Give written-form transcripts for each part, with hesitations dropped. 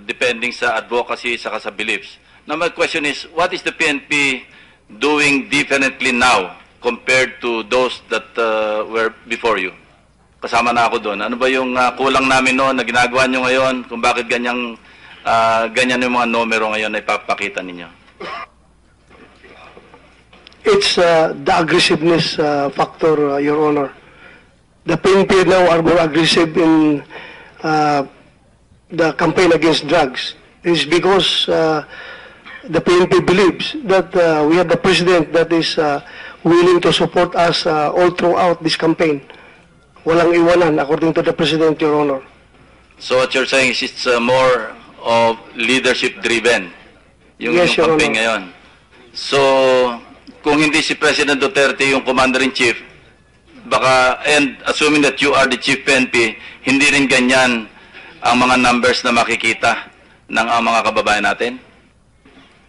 depending sa advocacy saka sa beliefs. Now my question is, what is the PNP doing differently now compared to those that were before you? Kasama na ako doon. Ano ba yung kulang namin noon na ginagawa nyo ngayon? Kung bakit ganyan yung mga numero ngayon na ipapakita ninyo? It's the aggressiveness factor, Your Honor. The PNP now are more aggressive in the campaign against drugs. It's because the PNP believes that we have a president that is willing to support us all throughout this campaign. Walang iwanan, according to the president, Your Honor. So what you're saying is it's more of leadership-driven, yung Yes, Your campaign Honor. ngayon. So, kung hindi si President Duterte yung Commander-in-Chief, baka, and assuming that you are the Chief PNP, hindi rin ganyan ang mga numbers na makikita ng mga kababayan natin?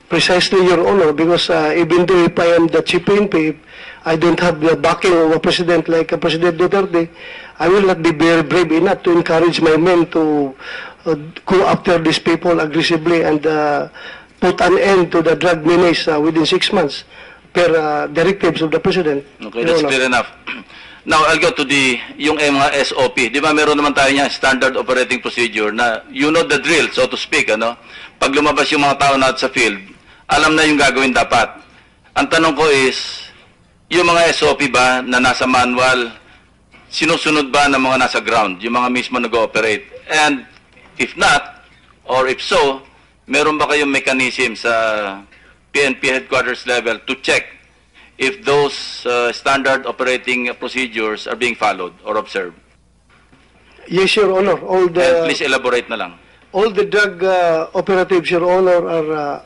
Precisely, Your Honor, because even though if I am the Chief PNP, I don't have the backing of a president like President Duterte, I will not be very brave enough to encourage my men to go after these people aggressively and put an end to the drug menace within 6 months per directives of the President. Okay, Your that's Honor. clear enough. Now, I'll go to yung mga SOP. Di ba meron naman tayo niya standard operating procedure na you know the drill, so to speak, ano? Pag lumabas yung mga tao natin sa field, alam na yung gagawin dapat. Ang tanong ko is, yung mga SOP ba na nasa manual, sinusunod ba ng mga nasa ground, yung mga mismo nag-ooperate? And if not, or if so, meron ba kayong mechanism sa PNP headquarters level to check if those standard operating procedures are being followed or observed? Yes, Your Honor. And please elaborate na lang. All the drug operatives, Your Honor, are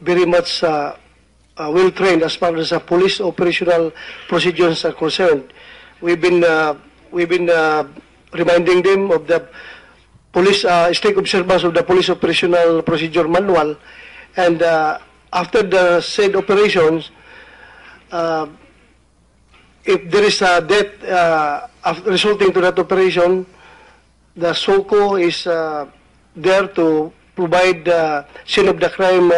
very much well-trained as far as police operational procedures are concerned. We've been reminding them of the police strict observance of the police operational procedure manual, and after the said operations, if there is a death resulting to that operation, the SOCO is there to provide scene of the crime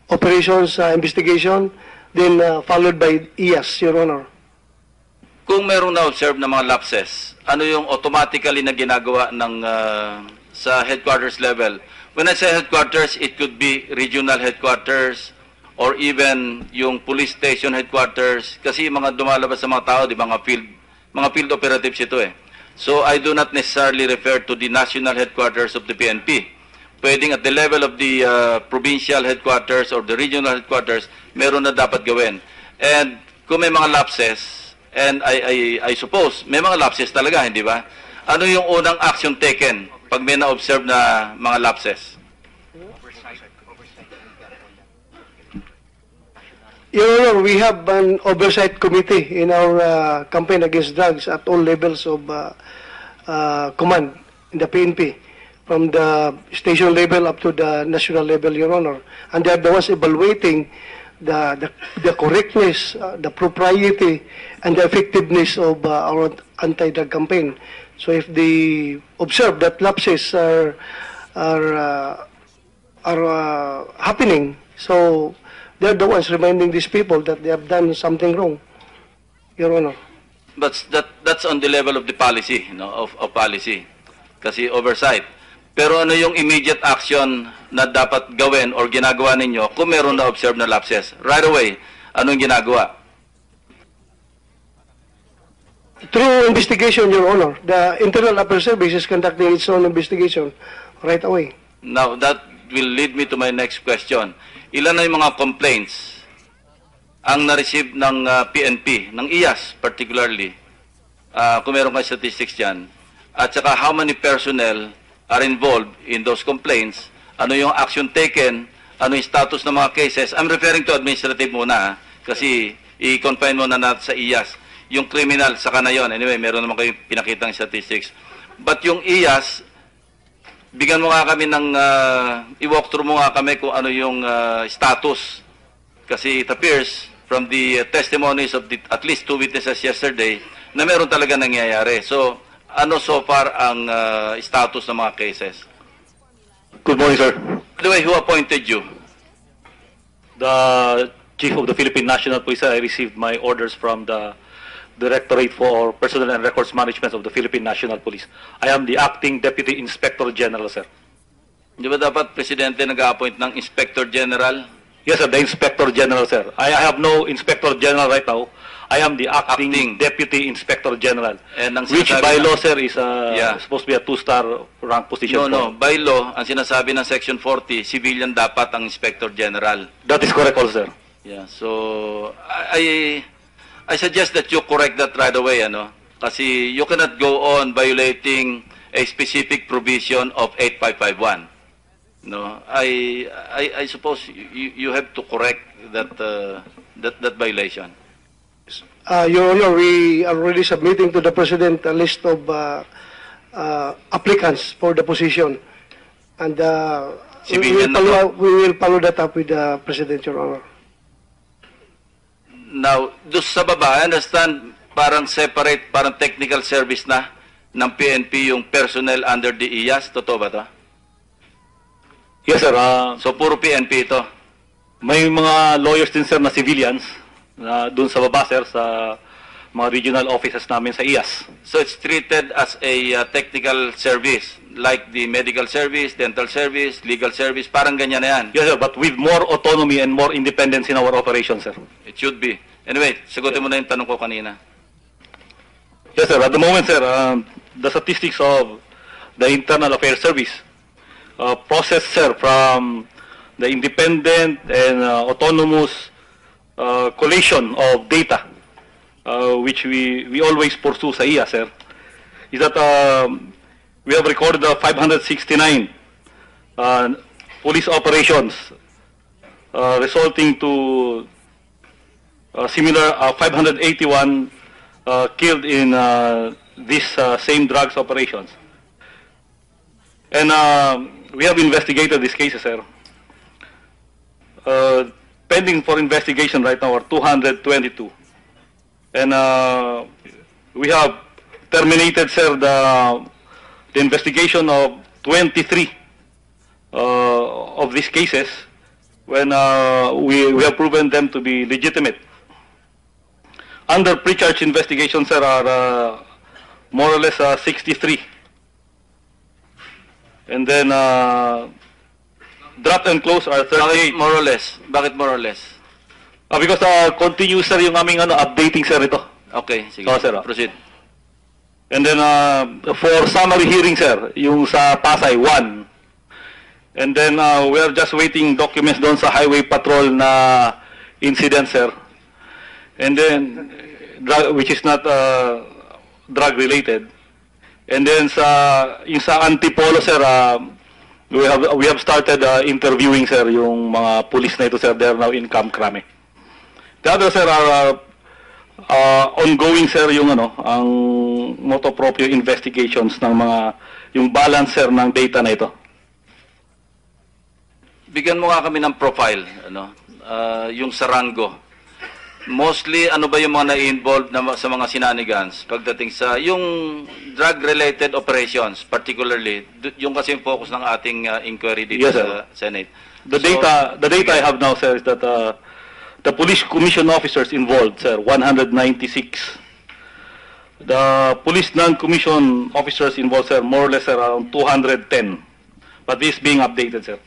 operations investigation, then followed by IAS, Your Honor. Kung merong na-observe na mga lapses, ano yung automatically na ginagawa ng sa headquarters level? When I say headquarters, it could be regional headquarters or even yung police station headquarters, kasi yung mga dumalabas sa mga tao, di ba, mga field operatives ito eh. So I do not necessarily refer to the national headquarters of the PNP. Pwedeng at the level of the provincial headquarters or the regional headquarters, meron na dapat gawin. And kung may mga lapses, and I suppose may mga lapses talaga, hindi ba? Ano yung unang action taken pag may na-observe na mga lapses? Your Honor, we have an oversight committee in our campaign against drugs at all levels of command in the PNP, from the station level up to the national level, Your Honor. And they are the ones evaluating the correctness, the propriety, and the effectiveness of our anti-drug campaign. So if they observe that lapses are happening, so they're the ones reminding these people that they have done something wrong, Your Honor. But that's on the level of the policy, of policy. Kasi oversight. Pero ano yung immediate action na dapat gawin or ginagawa ninyo kung meron na observe na lapses? Right away, anong ginagawa? Through investigation, Your Honor, the Internal Affairs Service is conducting its own investigation right away. Now, that will lead me to my next question. Ilan na yung mga complaints ang na-receive ng PNP, ng IAS particularly, kung meron kayo statistics dyan, at saka how many personnel are involved in those complaints, ano yung action taken, ano yung status ng mga cases. I'm referring to administrative muna, kasi i-confine muna natin sa IAS. Yung criminal, saka na yun. Anyway, meron naman kayo pinakitang statistics. But yung IAS, bigyan mo nga kami ng, i-walkthrough mo nga kami kung ano yung status. Kasi it appears from the testimonies of at least 2 witnesses yesterday na meron talaga nangyayari. So, ano so far ang status ng mga cases? Good morning, sir. By the way, who appointed you? The Chief of the Philippine National Police, I received my orders from the Directorate for Personnel and Records Management of the Philippine National Police. I am the Acting Deputy Inspector General, sir. Di ba dapat presidente nag-appoint ng Inspector General? Yes, sir, the Inspector General, sir. I have no Inspector General right now. I am the Acting Acting. Deputy Inspector General. And ang Which sinasabi by ng- law, sir, is Yeah. supposed to be a two-star rank position. No. By law, ang sinasabi ng Section 40, civilian dapat ang Inspector General. That is correct also, sir. Yeah, so I suggest that you correct that right away, ano? Kasi you cannot go on violating a specific provision of 8551. No, I suppose you have to correct that violation. Your Honor, we are already submitting to the President a list of applicants for the position. And Civilian na to. we will follow that up with the President, Your Honor. Now, doon sa baba, I understand parang separate, parang technical service na ng PNP yung personnel under the IAS. Totoo ba to? Yes, sir. So, puro PNP ito. May mga lawyers din, sir, na civilians na doon sa baba, sir, sa mga regional offices namin sa IAS. So, it's treated as a technical service, like the medical service, dental service, legal service, parang ganyan na yan. Yes, sir, but with more autonomy and more independence in our operations, sir. It should be. Anyway, sagutin mo na yung tanong ko kanina. Yes, sir. At the moment, sir, the statistics of the Internal Affairs Service process, sir, from the independent and autonomous collation of data, which we always pursue sa IAS, sir, is that we have recorded 569 police operations resulting to similar 581 killed in these same drugs operations. And we have investigated these cases, sir. Pending for investigation right now are 222. And we have terminated, sir, the investigation of 23 of these cases when we have proven them to be legitimate. Under pre-charge investigation, sir, are more or less 63. And then drop and close are 38. Bakit more or less? Bakit more or less? Because continuous, sir, yung aming updating, sir, ito. Okay, sige. Oo, sir. Proceed. And then for summary hearing, sir, yung sa Pasay, 1. And then we are just waiting documents doon sa highway patrol na incident, sir. And then which is not drug related. And then yung sa Antipolo, sir, we have started interviewing, sir, yung mga police na ito, sir. They are now in Camp Crame. The other, sir, are ongoing, sir, yung ang motu proprio investigations ng yung balance, sir, ng data na ito. Bigyan mo nga kami ng profile, yung Sarango. Mostly, ano ba yung mga na-involved sa mga sinanigans pagdating sa yung drug-related operations, particularly, yung kasi yung focus ng ating inquiry dito, Yes, sa Senate. The data I have now, sir, is that the police commission officers involved, sir, 196. The police non-commission officers involved, sir, more or less around 210. But this is being updated, sir.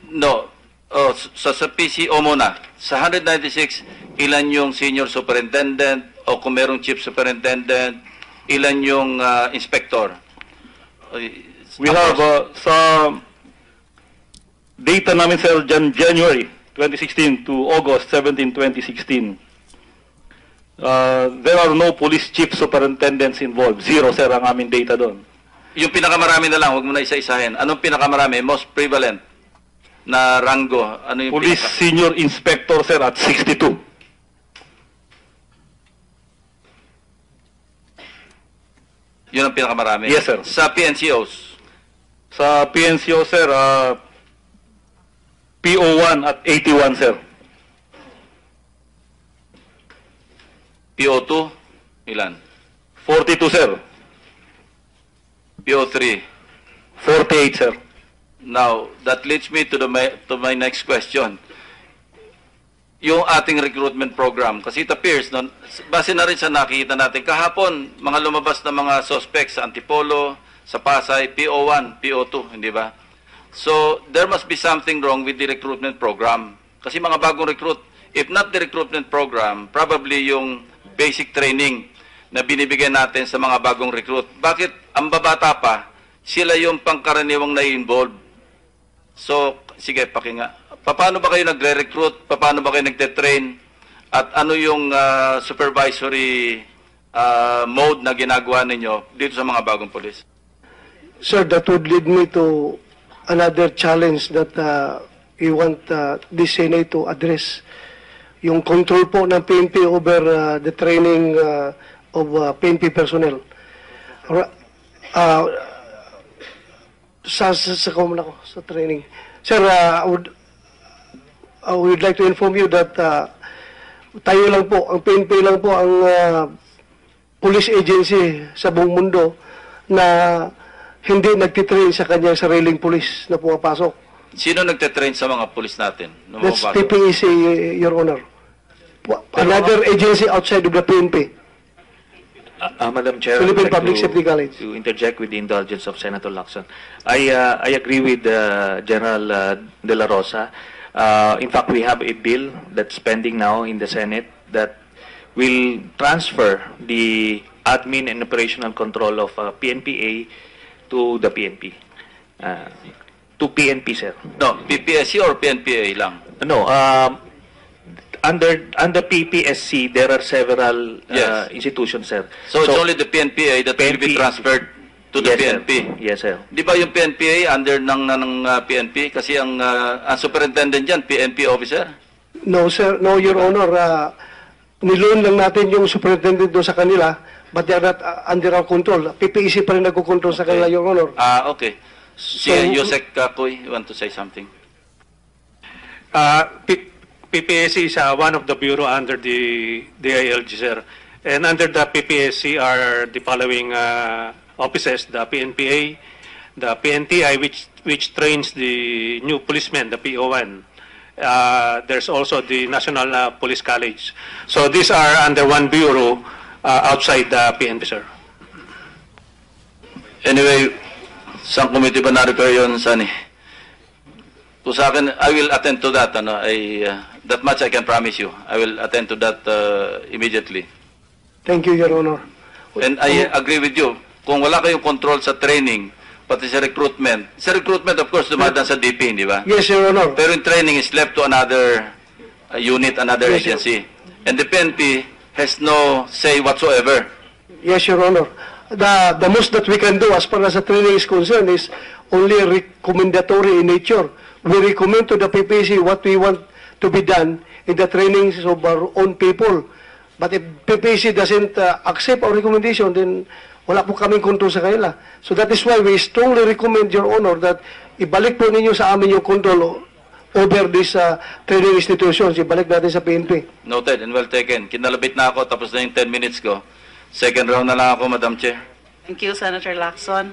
No, sa PCO muna, sa 196, ilan yung senior superintendent o kung merong chief superintendent, ilan yung inspector? We have sa data namin, sir, January 2016 to August 17, 2016. There are no police chief superintendents involved. 0, sir, ang aming data doon. Yung pinakamarami na lang, huwag mo na isa-isahin. Anong pinakamarami? Most prevalent na rango? Ano yung Police senior inspector, sir, at 62. Yun ang pinakamarami? Yes, sir. Sa PNCOs? Sa PNCO, sir, PO1 at 81, sir. PO2? Ilan? 42, sir. PO3? 48, sir. Now, that leads me to my next question. Yung ating recruitment program, kasi it appears, no, base na rin sa nakikita natin, kahapon, mga lumabas na mga suspects sa Antipolo, sa Pasay, PO1, PO2, hindi ba? So, there must be something wrong with the recruitment program. Kasi mga bagong recruit, if not the recruitment program, probably yung basic training na binibigyan natin sa mga bagong recruit. Bakit ang babata pa, sila yung pangkaraniwang na-involve? So, sige, pakinga. Paano ba kayo nagre-recruit? Paano ba kayo nagte-train? At ano yung supervisory mode na ginagawa ninyo dito sa mga bagong polis? Sir, that would lead me to another challenge that we want this Senate to address. Yung control po ng PNP over the training of PNP personnel. Sa training. Sir, I would like to inform you that tayo lang po, ang PNP lang po ang police agency sa buong mundo na hindi nagtitrain sa kanyang sariling police na pumapasok. Sino nagte-train sa mga polis natin? That's PPEC, Your Honor. Another agency outside of the PNP. Madam Chair, Philippine I'd like Public Safety College. to interject with the indulgence of Senator Lacson. I agree with General De La Rosa. In fact, we have a bill that's pending now in the Senate that will transfer the admin and operational control of PNPA to the PNP. To PNP, sir. No, PPSC or PNPA lang? No, under PPSC, there are several Yes. institutions, sir. So it's only the PNPA that will be PNP transferred to the yes, sir. PNP? Yes, sir. Di ba yung PNPA under ng PNP? Kasi ang superintendent dyan, PNP officer? No, sir. No, Your Honor. Niloon lang natin yung superintendent doon sa kanila, but they are not under our control. PPEC pa rin nagkukontrol sa kanila, Your Honor. Okay. Sige, Yusek Kapoy, you want to say something? PPSC is one of the bureau under the DILG, sir. And under the PPSC are the following offices: the PNPA, the PNTI, which trains the new policemen, the PO1. There's also the National Police College. So these are under one bureau outside the PNP, sir. Anyway, saan committee ba na-refer yun, Sunny? Kung sa akin, I will attend to that. That much I can promise you. I will attend to that immediately. Thank you, Your Honor. And I agree with you. Kung wala kayong control sa training, pati sa recruitment, of course, dumadaan sa DP, di ba? Yes, Your Honor. Pero yung training is left to another unit, another Yes, sir. agency. And the PNP has no say whatsoever. Yes, Your Honor. The most that we can do as far as the training is concerned is only recommendatory in nature. We recommend to the PPC what we want to be done in the trainings of our own people. But if PPC doesn't accept our recommendation, then wala po kaming control sa kanila. So that is why we strongly recommend, Your Honor, that ibalik po ninyo sa amin yung control over these training institutions. Ibalik natin sa PNP. Noted and well taken. Kinalabit na ako, tapos na yung 10 minutes ko. Second round na lang ako, Madam Chair. Thank you, Senator Lacson.